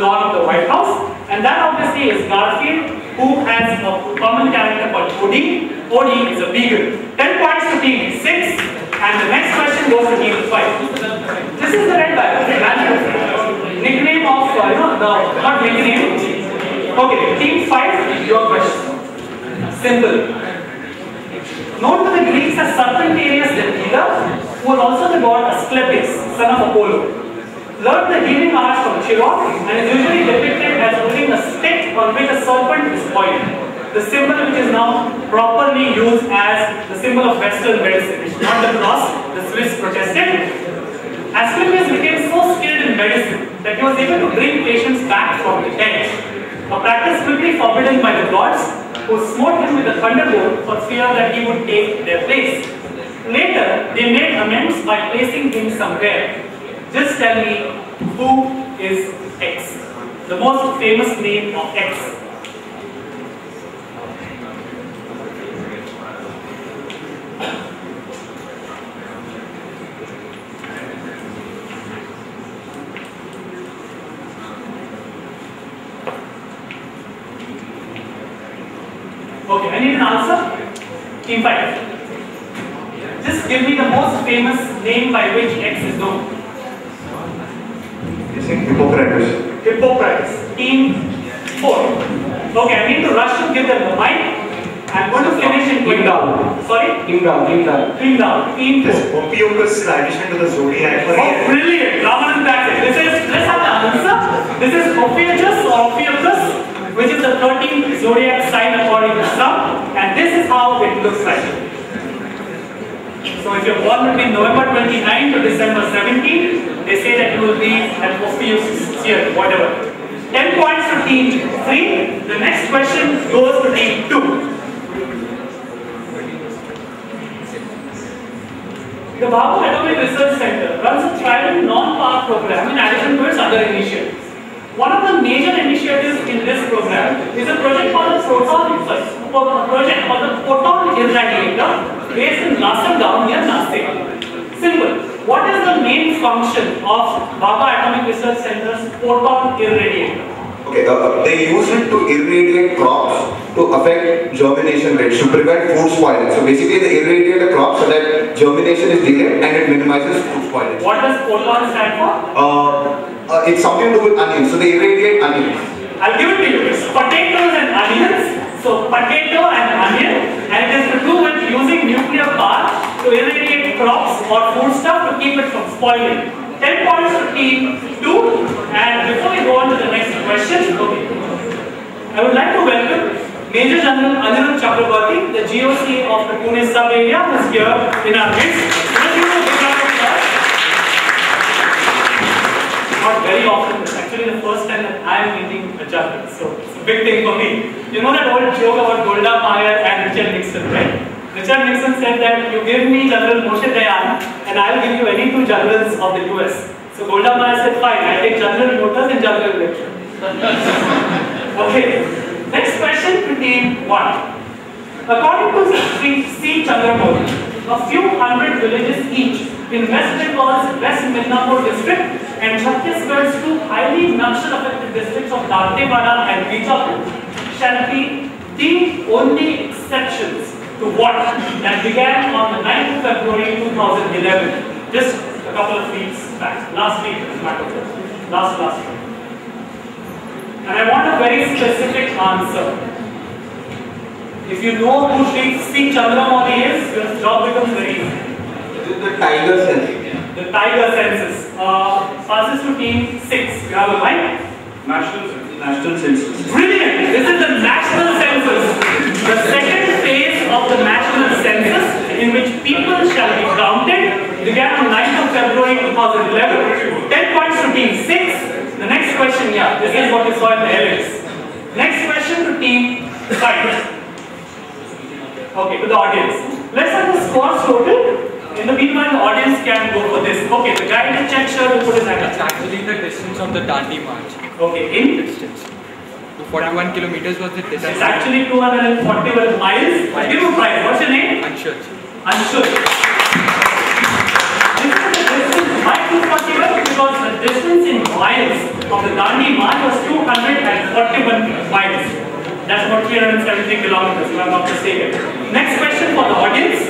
lawn of the White House, and that obviously is Garfield, who has a common character called Odie. Odie is a vegan. 10 points to team 6, and the next question goes to team 5. This is the red bag, nickname of, not nickname. Okay, team 5, your question. Simple. Known to the Greeks as Serpentarius the healer, who was also the god Asclepius, son of Apollo. Learned the healing arts from Shirodkar and is usually depicted as holding a stick on which a serpent is coiled. The symbol which is now properly used as the symbol of Western medicine, which is not the cross, the Swiss protested. Asclepius became so skilled in medicine that he was able to bring patients back from the dead, a practice quickly forbidden by the gods, who smote him with a thunderbolt for fear that he would take their place. Later, they made amends by placing him somewhere. Just tell me, who is X? The most famous name of X. Okay, I need an answer. Team 5. Just give me the most famous name by which X is known. Hippocrates. Hippocrates. Team 4. Okay, I need to rush to give them the mic. I'm going to finish in Team down. Sorry? Team down. Team 4. Ophiuchus is addition to the zodiac. Oh, brilliant. Ramanan Patrick. Let's have the answer. This is Ophiuchus, which is the 13th zodiac sign according to some. And this is how it looks like. So if you're born between November 29 to December 17, they say that you will be at Ophiuchus year, whatever. 10 points to team 3. The next question goes to team 2. The Babu Atomic Research Center runs a trial non-power program in addition to its other initiatives. One of the major initiatives in this program is a project called the Proton Irradiator, based in Lasargaon near Nashik. Simple. What is the main function of Baba Atomic Research Center's Proton Irradiator? Okay, they use it to irradiate crops to affect germination rates, to prevent food spoilage. So basically they irradiate the crop so that germination is delayed and it minimizes food spoilage. What does proton stand for? It's something to do with onions, so they irradiate onions. I'll give it to you. It's potatoes and onions. So potato and onion, and it is to do with using nuclear power to irradiate crops or foodstuff to keep it from spoiling. 10 points to team 2. And before we go on to the next question, I would like to welcome Major General Anirudh Chakrabarti, the GOC of the Pune sub-area, who is here in our midst. Not very often, it's actually the first time that I am meeting a general, so it's a big thing for me. You know that old joke about Golda Meir and Richard Nixon, right? Richard Nixon said that you give me General Moshe Dayan and I'll give you any two generals of the US. So Golda Meir said, fine, I'll take General Motors in general election. Okay, next question to team 1. According to C. Chandramouli, a few hundred villages each in West Bengal's West Midnapur district and Chhattisgarh's two highly Naxal-affected districts of Dantewada and Bijapur shall be the only exceptions to what that began on the 9th of February 2011, just a couple of weeks back, last week as a matter of fact, last week. And I want a very specific answer. If you know who C. Chandramouli is, your job becomes very easy. The tiger census. The tiger census. Passes to team 6. You have a mic? National census. Brilliant! This is the national census. The second phase of the national census, in which people shall be counted, began on 9th of February 2011. 10 points to team 6. The next question, this is what you saw in the headings. Next question to team 5. Okay, to the audience. Let's have the scores total. In the meanwhile, the audience can go for this. Okay, the guy in the check shirt who put his hand up. It's actually the distance of the Dandi march. Okay, in? Distance. 41 kilometers was the distance. It's actually 241 miles. I'll give you a prize. What's your name? Anshul. Anshul. This is the distance by 241 because the distance in miles of the Dandi March was 241 miles. That's about 373 kilometers, if I'm not mistaken. Next question for the audience.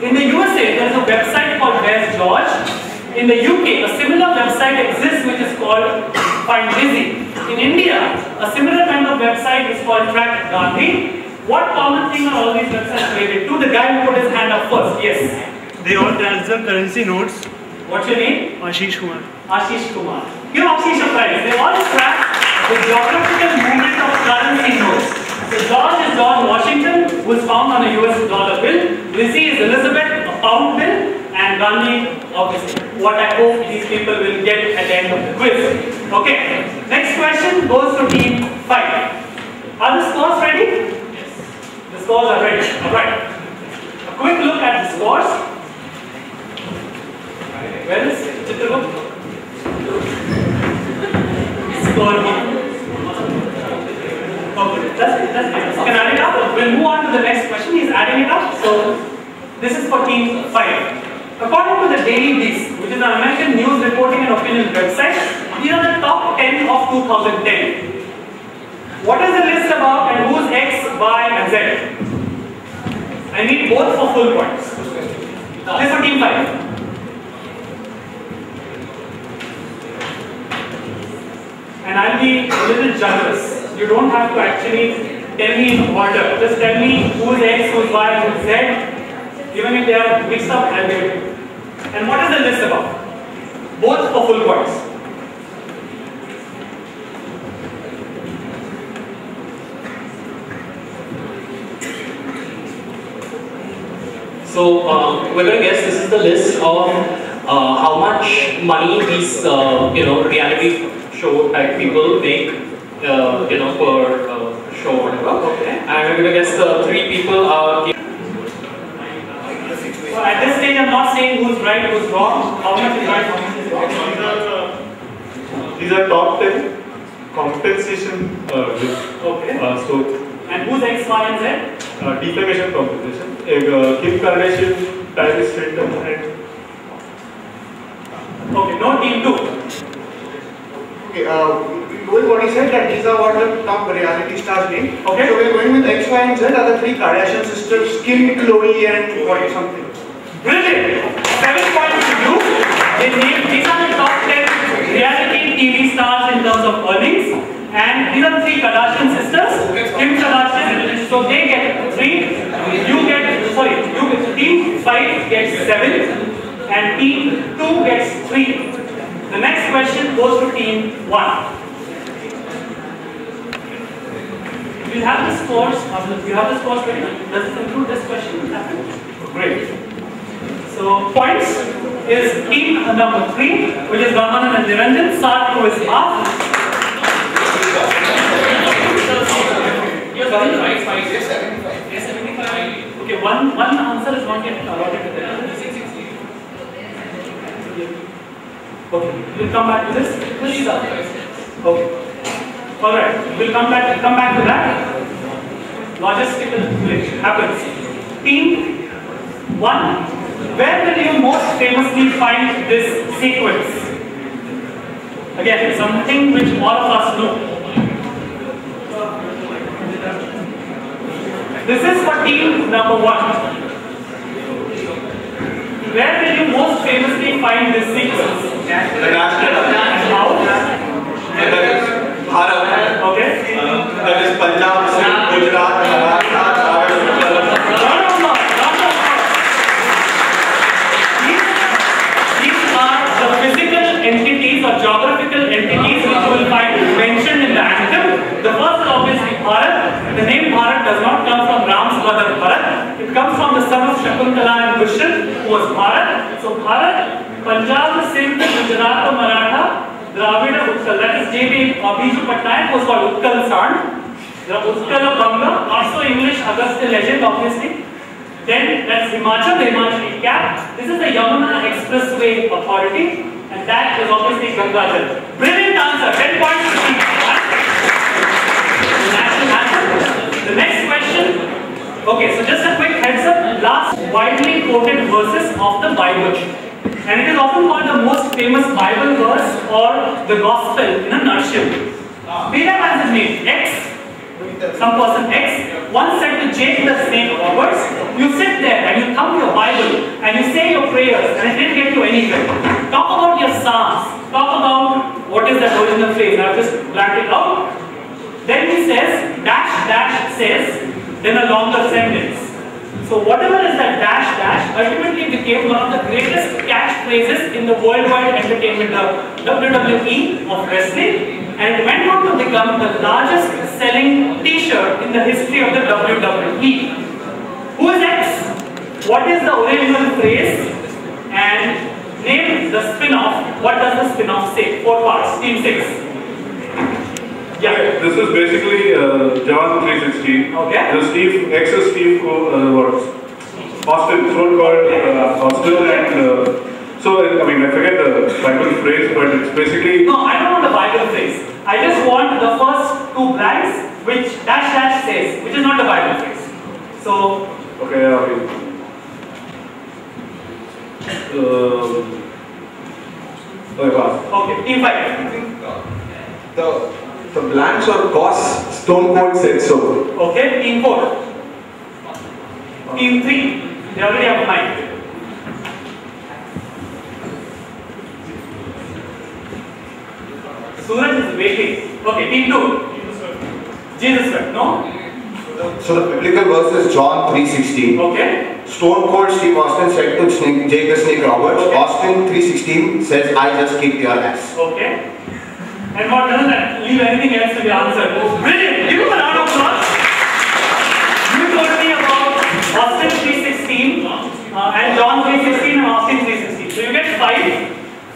In the USA, there's a website called Where's George. In the UK, a similar website exists which is called Find Lizzie. In India, a similar kind of website is called Track Gandhi. What common thing are all these websites related to? The guy who put his hand up first. Yes. They all transfer currency notes. What's your name? Ashish Kumar. Ashish Kumar. Give Ashish a prize. They all track the geographical movement of currency notes. So George is George Washington, who is found on a US dollar bill. Lizzie is Elizabeth, a pound bill. And Gandhi, obviously. What I hope these people will get at the end of the quiz. Okay. Next question goes to team 5. Are the scores ready? Yes. The scores are ready. Alright. A quick look at the scores. Where is Chitragut? Score. Okay, that's nice. Can add it up? We'll move on to the next question. He's adding it up. So this is for team 5. According to the Daily Beast, which is an American news reporting and opinion website, these are the top 10 of 2010. What is the list about and who's X, Y, and Z? I need both for full points. This is for team 5. And I'll be a little generous. You don't have to actually tell me in order. Just tell me who's X, who's Y, who's Z. Even if they are mixed up, I'll give it to you. And what is the list about? Both for full points. So we're going to guess this is the list of how much money these reality show type people make per show or whatever. Okay. And we're going to guess the 3 people are. So at this stage, I'm not saying who's right, who's wrong. How much is right, how much is wrong? These are top 10 compensation lists. Okay. And who's X, Y, and Z? Defamation compensation. Kim Kardashian, Paris Hilton, and. Okay, no team 2. Okay, going what he said that these are what the top reality stars name. Okay. So we're going with X, Y, and Z are the 3 Kardashian sisters, Kim, Chloe, and what something. Brilliant! 7 points to you. These are the top 10 reality TV stars in terms of earnings. And these are the 3 Kardashian sisters. Kim Kardashian. So they get 3. Team 5 gets 7. And team 2 gets 3. The next question goes to team 1. You have the scores. You have the scores ready. Does this include this question? Great. So points is team number 3, which is Ramanan and Niranjan. Sat 2 is half. Okay, one answer is not yet allotted to them. Okay, we'll come back to this. Okay. Alright, we'll come back to that. Logistical glitch happens. Team 1, where will you most famously find this sequence? Again, something which all of us know. This is for team number 1. Where will you most famously find this sequence? The national And how? that is Bharat. Okay. That is Punjab, Gujarat, Maharashtra, These are the physical entities or geographical entities which you will find mentioned in the anthem. The first is obviously Bharat. The name Bharat does not come from Ram's brother Bharat. It comes from the son of Shakuntala and Dushyant, who was Bharat. So Bharat, Punjab, Sindh, Gujarat, Maratha, Dravida, Utkal. That is J.B. Biju Patnaik was called Utkal Sand. There are Utkal Banga, also English Agastya legend, obviously. Then that's Himachal, the Himachali cap. This is the Yamuna Expressway Authority, and that is obviously Gangadhar. Brilliant answer. 10 points to each one. The national anthem. The next question. Okay, so just a quick heads up. Last widely quoted verses of the Bible. and it is often called the most famous Bible verse or the gospel in a nutshell. Peter has his name X. Some person X once said to Jake the snake Roberts, you sit there and you thumb your Bible and you say your prayers and it didn't get you anywhere. Talk about your psalms. Talk about what is that original phrase. I've just blanked it out. Then he says, dash dash says, then a longer sentence. So whatever is that dash dash ultimately became one of the greatest catchphrases in the worldwide entertainment, the WWE of wrestling, and it went on to become the largest selling t-shirt in the history of the WWE. Who is X? What is the original phrase? And name the spin-off. What does the spin-off say? 4 parts. Team 6. Yeah. This is basically John 3:16. Okay. The Steve, X is Steve works. Austin, Stone Cold, Austin, and so I mean I forget the Bible phrase, but it's basically. No, I don't want the Bible phrase. I just want the first 2 blanks, which dash dash says, which is not the Bible phrase. So. Okay. Okay, pass. Okay. Team 5. The blanks or cause Stone Cold said so. Okay, team 4. Team 3. They already have a mic. Suraj is waiting. Okay, team 2. Jesus wept. No? So the biblical verse is John 3:16. Okay. Stone Cold Steve Austin said to Jake the Snake Roberts, Okay. Austin 3:16 says, I just kicked your ass. Okay. And what doesn't that leave anything else to be answered? Brilliant! Give him a round of applause. You told me about Austin 3:16 and John 3:16 and Austin 3:16. So you get 5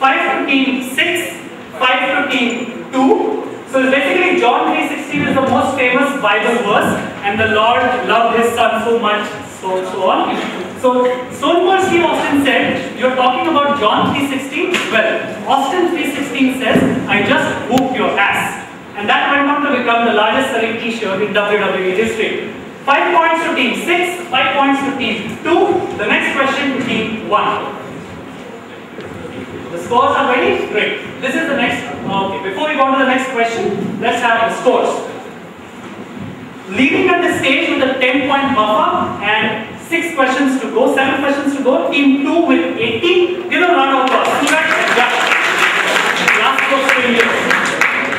to team 6, 5 to team 2. So basically John 3:16 is the most famous Bible verse, and the Lord loved his son so much, so on. So Stone Cold Steve Austin said, you're talking about John 3:16? Well, Austin 3:16 says, I just whooped your ass. And that went on to become the largest selling t-shirt in WWE history. 5 points to team 6, 5 points to team 2. The next question to team 1. The scores are ready? Great. This is the next. Okay, before we go to the next question, let's have the scores. Leading at the stage with a 10-point buffer and 6 questions to go, 7 questions to go. Team 2 with 80. Give them a round of applause. Yeah. Last question here.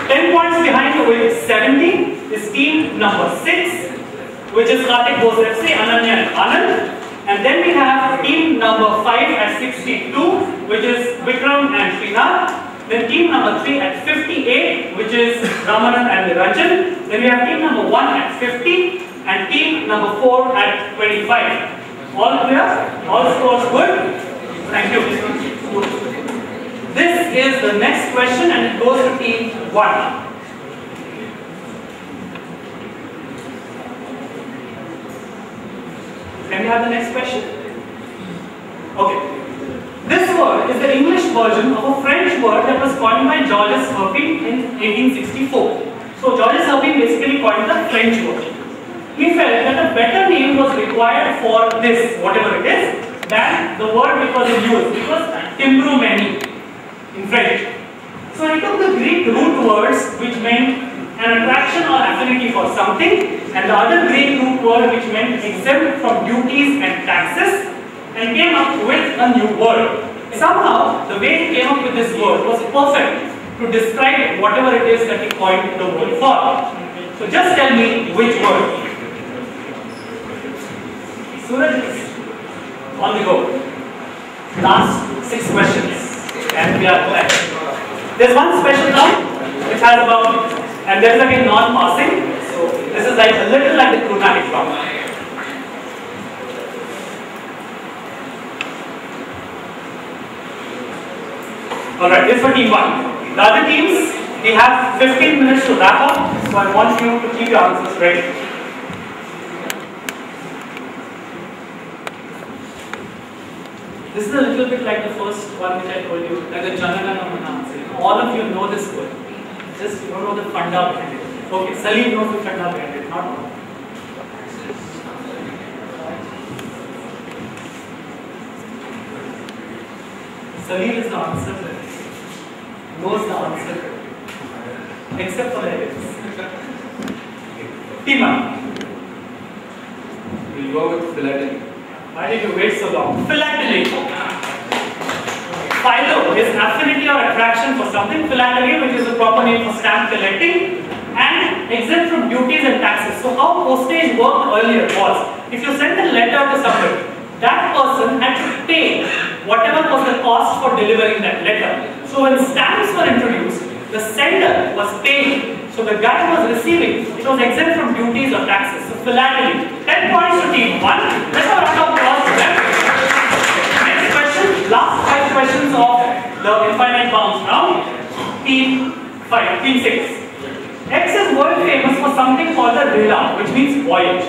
10 points behind with 70 is team number 6, which is Kartik Bosrepsi, Ananya and Anand. And then we have team number 5 at 62, which is Vikram and Srinath. Then team number 3 at 58, which is Ramanan and Niranjan. Then we have team number 1 at 50 and team number 4 at 25. All clear? All scores good? Thank you. This is the next question and it goes to team 1. Can we have the next question? Okay. This word is the English version of a French word that was coined by Georges Herpin in 1864. So Georges Herpin basically coined the French word. He felt that a better name was required for this, whatever it is, than the word which was used. It was timbromanie in French. So he took the Greek root words which meant an attraction or affinity for something, and the other Greek root word which meant exempt from duties and taxes, and came up with a new word. Somehow, the way he came up with this word was perfect to describe whatever it is that he coined the word for. So just tell me which word. Suraj is on the go. Last 6 questions, and we are back. There's one special round which has about, and there's again non-passing. So this is like a little like the chromatic round. Alright, this is for team 1. The other teams, we have 15 minutes to wrap up, so I want you to keep your answers ready. This is a little bit like the first one which I told you, like the Janagana Manam. All of you know this word. Just you don't know the funda behind it. Okay, Salim knows the funda behind it, not all. Salil is the answer. Knows the answer. Except for the heavens. Team 1. We'll go with philately. Why did you wait so long? Philately. Philo is affinity or attraction for something. Philately, which is a proper name for stamp collecting, and exempt from duties and taxes. So how postage worked earlier was, if you sent a letter to somebody, that person had to pay whatever was the cost for delivering that letter. So when stamps were introduced, the sender was paying. So the guy was receiving. It was exempt from duties or taxes. So philately. 10 points to team 1. Let's have a round of applause for them. Next question. Last 5 questions of the infinite bounds round. Team 5. Team 6. X is world famous for something called the Rila, which means voyage.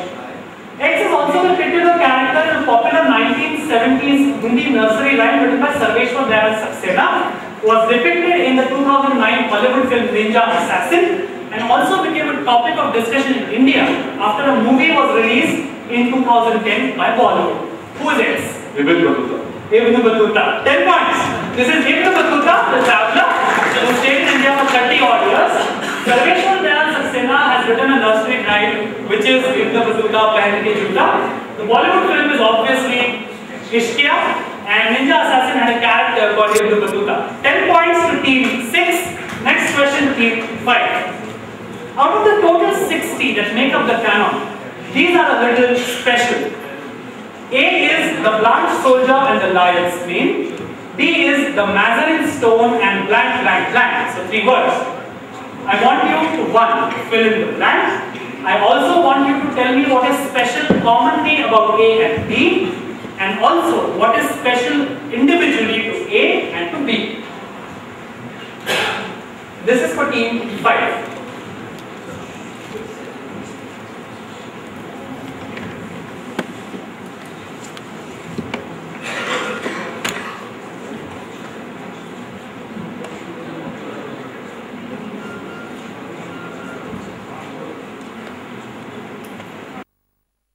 X is also the titular character in a popular 1970s Hindi nursery rhyme written by Sarveshwar Dayal Saxena, was depicted in the 2009 Bollywood film Ninja Assassin, and also became a topic of discussion in India after a movie was released in 2010 by Bollywood. Who is X? Ibn Battuta. Ibn Battuta. 10 points. This is Ibn Battuta, the traveler, who stayed in India for 30 odd years. Sarveshwar Dayal Saxena has written a nursery rhyme, which is Ibn Battuta Pehle Ke Juta. The Bollywood film is obviously Ishqiya, and Ninja Assassin had a character called Ibn Battuta. 10 points to team 6. Next question, team 5. Out of the total 60 that make up the canon, these are a little special. A is the blank soldier and the lion's mane. B is the Mazarin stone and blank, blank, blank. So 3 words. I want you to 1. Fill in the blank. I also want you to tell me what is special commonly about A and B, and also what is special individually to A and to B. This is for team 5.